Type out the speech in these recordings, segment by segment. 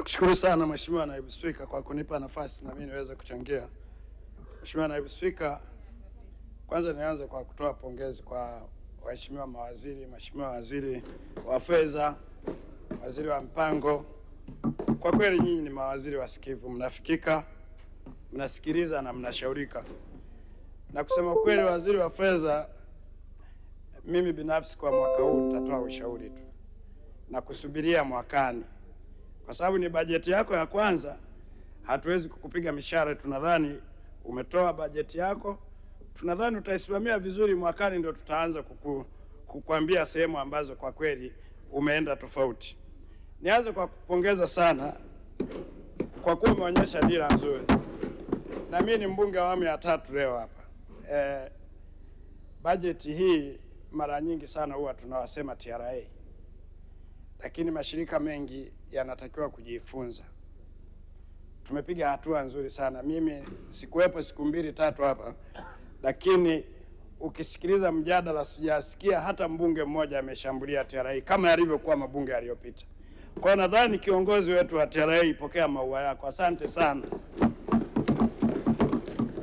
Nakushukuru sana Mheshimiwa Naibu Spika kwa kunipa nafasi na mimi niweze kuchangia. Mheshimiwa Naibu Spika, kwanza nianze kwa kutoa pongezi kwa waheshimiwa mawaziri, Mheshimiwa Waziri wa Fedha, Waziri wa Mpango. Kwa kweli nyinyi ni mawaziri wasikivu, mnafikika, mnasikiliza na mnashaurika. Na kusema kweli, Waziri wa Fedha, mimi binafsi kwa mwaka huu nitatoa ushauri tu na kusubiria mwakani, kwa sababu ni bajeti yako ya kwanza. Hatuwezi kukupiga mishare. Tunadhani umetoa bajeti yako, tunadhani utaisimamia vizuri. Mwakani ndio tutaanza kukuambia sehemu ambazo kwa kweli umeenda tofauti. Nianze kwa kupongeza sana kwa kuwa umeonyesha dira nzuri, na mimi ni mbunge wa awamu ya 3 leo hapa. Bajeti hii mara nyingi sana huwa tunawasema TRA, lakini mashirika mengi yanatakiwa kujifunza. Tumepiga hatua nzuri sana. Mimi sikuwepo siku 2-3 hapa, lakini ukisikiliza mjadala sijasikia hata mbunge mmoja ameshambulia TRA kama yalivyokuwa mabunge yaliyopita. Kwa nadhani kiongozi wetu wa TRA, pokea maua yako. Asante sana.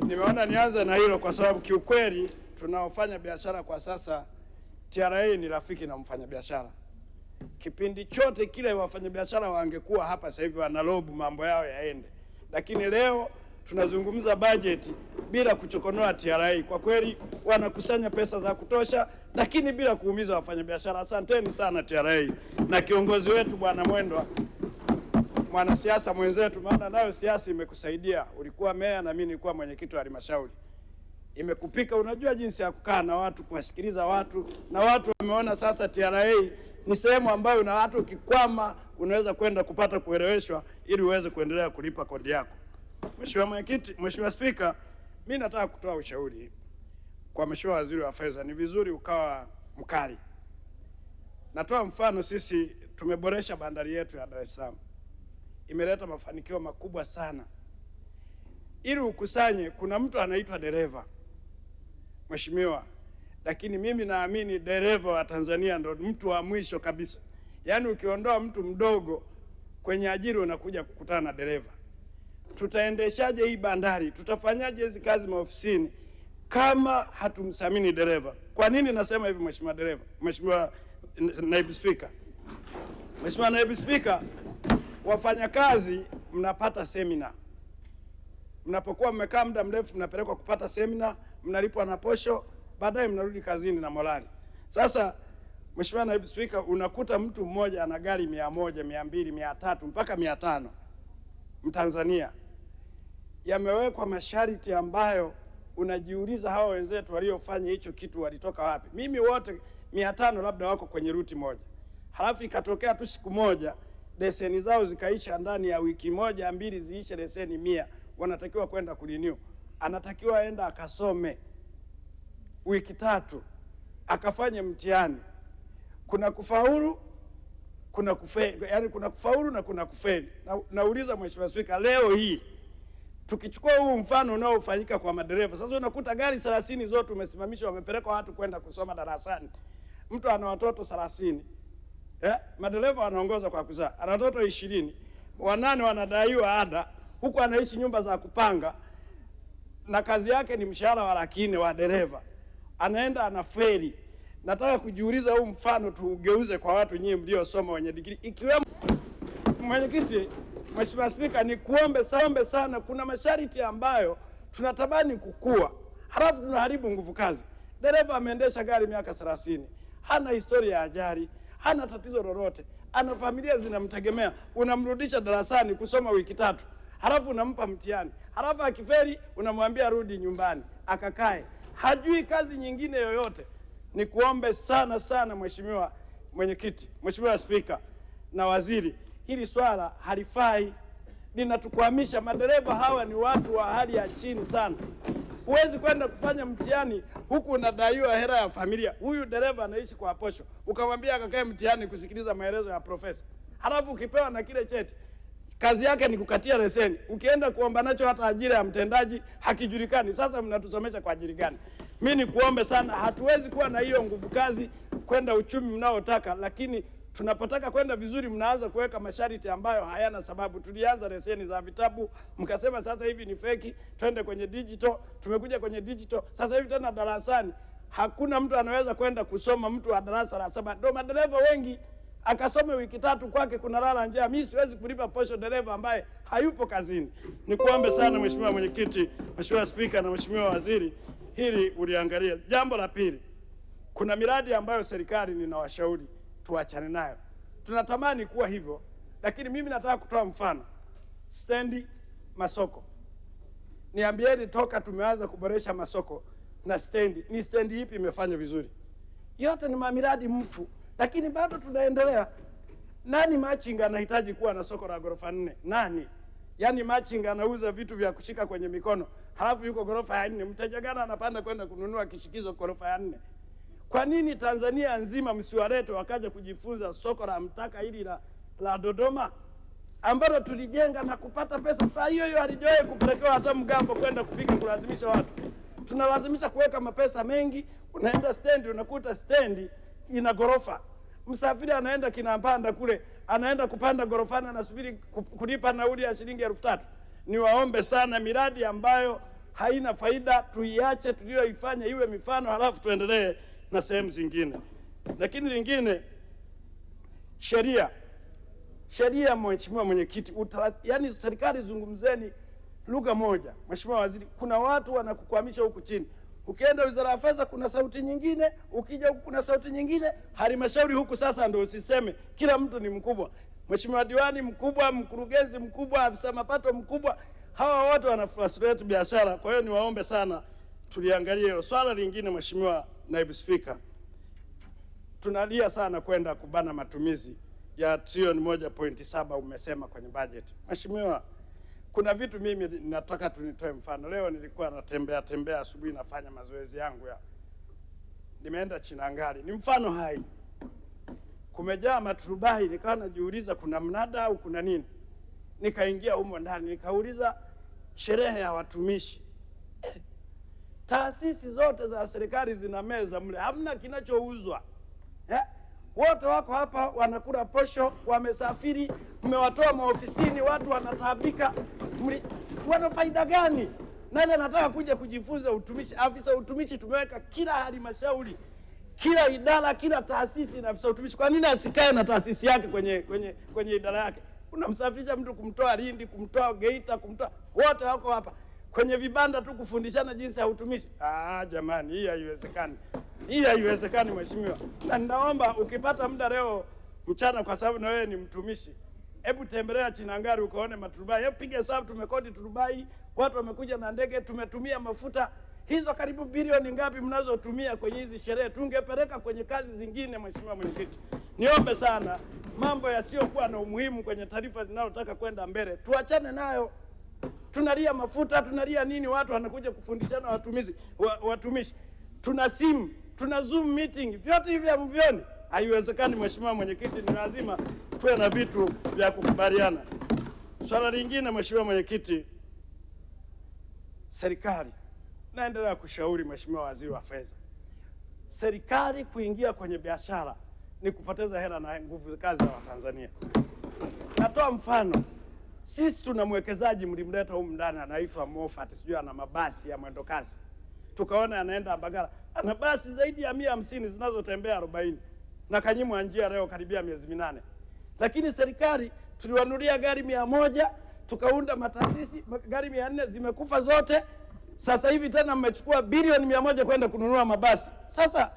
Nimeona nianze na hilo kwa sababu kiukweli tunaofanya biashara kwa sasa, TRA ni rafiki na mfanyabiashara. Kipindi chote kile wafanyabiashara wangekuwa hapa sasa hivi wanalobu mambo yao yaende, lakini leo tunazungumza bajeti bila kuchokonoa TRA. Kwa kweli wanakusanya pesa za kutosha, lakini bila kuumiza wafanyabiashara. Asanteni sana TRA na kiongozi wetu Bwana Mwendwa, mwanasiasa mwenzetu, maana nayo siasa imekusaidia. Ulikuwa meya na mimi nilikuwa mwenyekiti wa halmashauri. Imekupika, unajua jinsi ya kukaa na watu, kuwasikiliza watu, na watu wameona sasa TRA ni sehemu ambayo na watu ukikwama unaweza kwenda kupata kueleweshwa ili uweze kuendelea kulipa kodi yako. Mheshimiwa Mwenyekiti, Mheshimiwa Spika, mimi nataka kutoa ushauri kwa Mheshimiwa Waziri wa Fedha. Ni vizuri ukawa mkali. Natoa mfano, sisi tumeboresha bandari yetu ya Dar es Salaam. Imeleta mafanikio makubwa sana. Ili ukusanye, kuna mtu anaitwa dereva, Mheshimiwa, lakini mimi naamini dereva wa Tanzania ndo mtu wa mwisho kabisa. Yaani ukiondoa mtu mdogo kwenye ajira unakuja kukutana na dereva. Tutaendeshaje hii bandari? Tutafanyaje hizi kazi maofisini kama hatumsamini dereva? Kwa nini nasema hivi Mheshimiwa dereva? Mheshimiwa Naibu Spika. Mheshimiwa Naibu Spika, wafanyakazi mnapata semina. Mnapokuwa mmekaa muda mrefu mnapelekwa kupata semina, mnalipwa na posho, baadaye mnarudi kazini na morali. Sasa Mheshimiwa Naibu Spika, unakuta mtu mmoja ana gari 100, 200, 300 mpaka 500 Mtanzania. Yamewekwa masharti ambayo unajiuliza hawa wenzetu waliofanya hicho kitu walitoka wapi? Mimi wote 500 labda wako kwenye ruti moja. Halafu ikatokea tu siku moja leseni zao zikaisha, ndani ya wiki 1-2 ziishe leseni 100, wanatakiwa kwenda kurenew. Anatakiwa aenda akasome wiki 3, akafanye mtihani. Kuna kufaulu, kuna kufeli, yani kuna kufaulu na kuna kufeli. Nauliza Mheshimiwa Spika, leo hii tukichukua huu mfano unaofanyika kwa madereva, sasa unakuta gari 30 zote umesimamisha, wamepeleka watu kwenda kusoma darasani. Mtu ana watoto 30. Madereva wanaongoza kwa kuzaa. Ana watoto 20. 8 wanadaiwa ada, huku anaishi nyumba za kupanga, na kazi yake ni mshahara wa 100,000 wa dereva. Anaenda anafeli. Nataka kujiuliza huu mfano tuugeuze kwa watu nyinyi mliosoma wenye degree, ikiwemo Mwenyekiti. Mheshimiwa Spika, ni kuombe sana, kuna masharti ambayo tunatamani kukua, halafu tunaharibu nguvu kazi. Dereva ameendesha gari miaka 30, hana historia ya ajali, hana tatizo lolote, ana familia zinamtegemea. Unamrudisha darasani kusoma wiki 3, halafu unampa mtihani, halafu akifeli unamwambia rudi nyumbani akakae, hajui kazi nyingine yoyote. Ni kuombe sana Mheshimiwa Mwenyekiti, Mheshimiwa Spika na Waziri, hili swala halifai, linatukwamisha. Madereva hawa ni watu wa hali ya chini sana. Huwezi kwenda kufanya mtihani huku unadaiwa hela ya familia. Huyu dereva anaishi kwa posho, ukamwambia akakae mtihani kusikiliza maelezo ya profesa, halafu ukipewa na kile cheti, kazi yake ni kukatia leseni. Ukienda kuomba nacho hata ajira ya mtendaji hakijulikani. Sasa mnatusomesha kwa ajili gani? Mimi ni kuombe sana, hatuwezi kuwa na hiyo nguvu kazi kwenda uchumi mnaotaka, lakini Tunapotaka kwenda vizuri, mnaanza kuweka masharti ambayo hayana sababu. Tulianza leseni za vitabu, mkasema sasa hivi ni feki, twende kwenye digital. Tumekuja kwenye digital, sasa hivi tena darasani hakuna mtu anaweza kwenda kusoma, mtu wa darasa la 7. Ndio madereva wengi akasome wiki 3 kwake kuna lala njaa. Mimi siwezi kulipa posho dereva ambaye hayupo kazini. Nikuombe sana Mheshimiwa Mwenyekiti, Mheshimiwa Spika na Mheshimiwa Waziri, hili uliangalia. Jambo la pili, kuna miradi ambayo serikali ninawashauri tuachane nayo. Tunatamani kuwa hivyo, lakini mimi nataka kutoa mfano. Stendi, masoko. Niambieni toka tumeanza kuboresha masoko na stendi, ni stendi ipi imefanya vizuri? Yote ni miradi mfu, lakini bado tunaendelea. Nani machinga anahitaji kuwa na soko la ghorofa 4? Nani? Yaani machinga anauza vitu vya kushika kwenye mikono, halafu yuko ghorofa ya 4. Mteja gani anapanda kwenda kununua kishikizo ghorofa ya 4? Kwa nini Tanzania nzima msiwalete wakaja kujifunza soko la Mtaka hili la Dodoma ambalo tulijenga na kupata pesa? Saa hiyo hiyo halijawahi kupelekewa hata mgambo kwenda kupika kulazimisha watu. Tunalazimisha kuweka mapesa mengi. Unaenda stendi, unakuta stendi ina ghorofa. Msafiri anaenda Kinapanda kule, anaenda kupanda ghorofani, anasubiri kulipa nauli ya shilingi 3000. Niwaombe sana, miradi ambayo haina faida tuiache, tuliyoifanya iwe mifano, halafu tuendelee na sehemu zingine. Lakini lingine, sheria. Mheshimiwa Mwenyekiti, yani serikali zungumzeni lugha moja. Mheshimiwa Waziri, kuna watu wanakukwamisha huku chini. Ukienda Wizara ya Fedha kuna sauti nyingine, ukija huku kuna sauti nyingine, halmashauri huku sasa ndio usiseme, kila mtu ni mkubwa. Mheshimiwa diwani mkubwa, mkurugenzi mkubwa, afisa mapato mkubwa, hawa wote wana frustrate biashara. Kwa hiyo niwaombe sana tuliangalie hilo. Swala lingine, Mheshimiwa Naibu Spika, tunalia sana kwenda kubana matumizi ya trilioni 1.7 umesema kwenye bajeti. Mheshimiwa, kuna vitu mimi nataka tunitoe mfano. Leo nilikuwa natembea asubuhi, nafanya mazoezi yangu nimeenda Chinangali. Ni mfano hai. Kumejaa maturubai, nikawa najiuliza kuna mnada au kuna nini? Nikaingia humo ndani, nikauliza sherehe ya watumishi. Taasisi zote za serikali zina meza mle, hamna kinachouzwa. Wote wako hapa wanakula posho, wamesafiri, mmewatoa maofisini, watu wanataabika. Wana faida gani? Nani anataka kuja kujifunza utumishi? Afisa utumishi tumeweka kila halmashauri, kila idara, kila taasisi na afisa utumishi. Kwa nini asikae na taasisi yake kwenye idara yake? Unamsafirisha mtu kumtoa Lindi, kumtoa Geita, wote wako hapa kwenye vibanda tu kufundishana jinsi ya utumishi. Jamani, hii haiwezekani. Hii haiwezekani Mheshimiwa. Na ninaomba ukipata muda leo mchana, kwa sababu na wewe ni mtumishi, hebu tembelea Chinangali ukaone maturubai. Hebu piga hesabu, tumekodi turubai, watu wamekuja na ndege, tumetumia mafuta. Hizo karibu bilioni ngapi mnazotumia kwenye hizi sherehe? Tungepeleka kwenye kazi zingine. Mheshimiwa Mwenyekiti, niombe sana, mambo yasiyokuwa na umuhimu kwenye taarifa linalotaka kwenda mbele tuachane nayo. Tunalia mafuta, tunalia nini, watu wanakuja kufundishana watumishi. Tuna simu, tuna Zoom meeting, vyote hivi hamvioni. Haiwezekani Mheshimiwa Mwenyekiti, ni lazima tuwe na vitu vya kukubaliana. Swala lingine Mheshimiwa Mwenyekiti, serikali, naendelea kushauri Mheshimiwa Waziri wa Fedha, serikali kuingia kwenye biashara ni kupoteza hela na nguvu kazi za Watanzania. Natoa mfano, sisi tuna mwekezaji mlimleta humu ndani anaitwa Moffat, sijui ana mabasi ya mwendo kasi. Tukaona anaenda Mbagala, ana basi zaidi ya 150 zinazotembea 40 na kanyimwa njia leo karibia miezi 8. Lakini serikali tuliwanunulia gari 100, tukaunda mataasisi, gari 400 zimekufa zote. Sasa hivi tena mmechukua bilioni 100 kwenda kununua mabasi. Sasa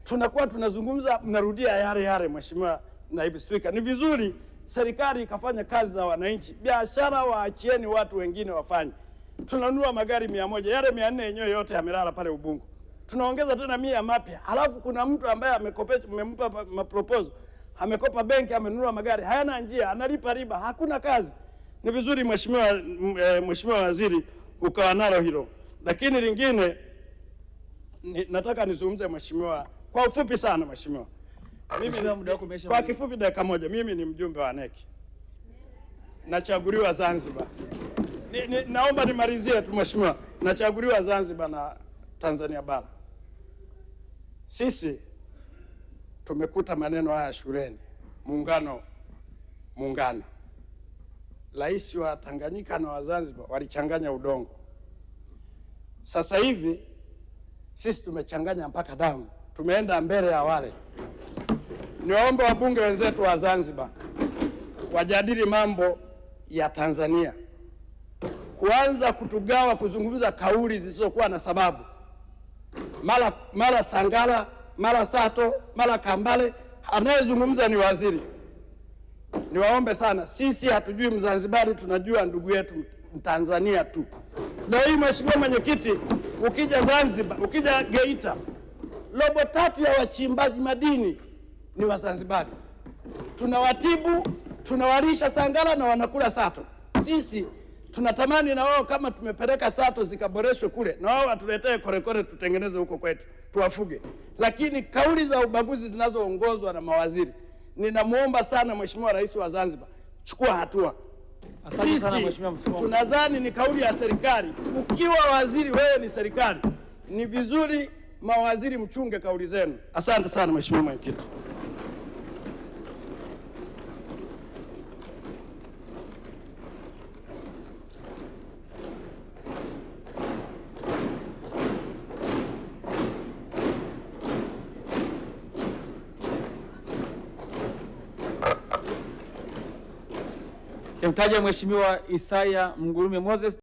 tunakuwa tunazungumza, mnarudia yale. Mheshimiwa Naibu Spika, ni vizuri serikali ikafanya kazi za wananchi. Biashara waachieni watu wengine wafanye. Tunanunua magari 100, yale 400 yenyewe yote yamelala pale Ubungo. Tunaongeza tena 100 mapya. Halafu kuna mtu ambaye amekopesha, mmempa proposal, amekopa benki, amenunua magari, hayana njia, analipa riba, hakuna kazi. Ni vizuri Mheshimiwa Waziri ukawa nalo hilo. Lakini lingine nataka nizungumze Mheshimiwa kwa ufupi sana Mheshimiwa. Kwa kifupi dakika moja, mimi ni mjumbe wa NEC. Nachaguliwa Zanzibar. Naomba nimalizie tu Mheshimiwa. Nachaguliwa Zanzibar na Tanzania bara. Sisi tumekuta maneno haya shuleni. muungano. Rais wa Tanganyika na wa Zanzibar walichanganya udongo. Sasa hivi sisi tumechanganya mpaka damu, tumeenda mbele ya wale. Niwaombe wabunge wenzetu wa Zanzibar wajadili mambo ya Tanzania, kuanza kutugawa, kuzungumza kauli zisizokuwa na sababu, mara Sangala, mara Sato, mara Kambale, anayezungumza ni waziri. Niwaombe sana, sisi hatujui Mzanzibari, tunajua ndugu yetu Mtanzania tu. Leo hii Mheshimiwa Mwenyekiti, ukija Zanzibar, ukija Geita, 3/4 ya wachimbaji madini ni Wazanzibari. Tunawatibu, tunawalisha Sangala na wanakula Sato. Sisi tunatamani na wao kama tumepeleka Sato zikaboreshwe kule, na wao watuletee korekore tutengeneze huko kwetu, tuwafuge. Lakini kauli za ubaguzi zinazoongozwa na mawaziri, ninamuomba sana Mheshimiwa Rais wa Zanzibar, chukua hatua. Sisi tunadhani ni kauli ya serikali. Ukiwa waziri wewe ni serikali, ni vizuri mawaziri mchunge kauli zenu. Asante sana Mheshimiwa Mwenyekiti. Mtaja Mheshimiwa Isaya Mgurume Moses.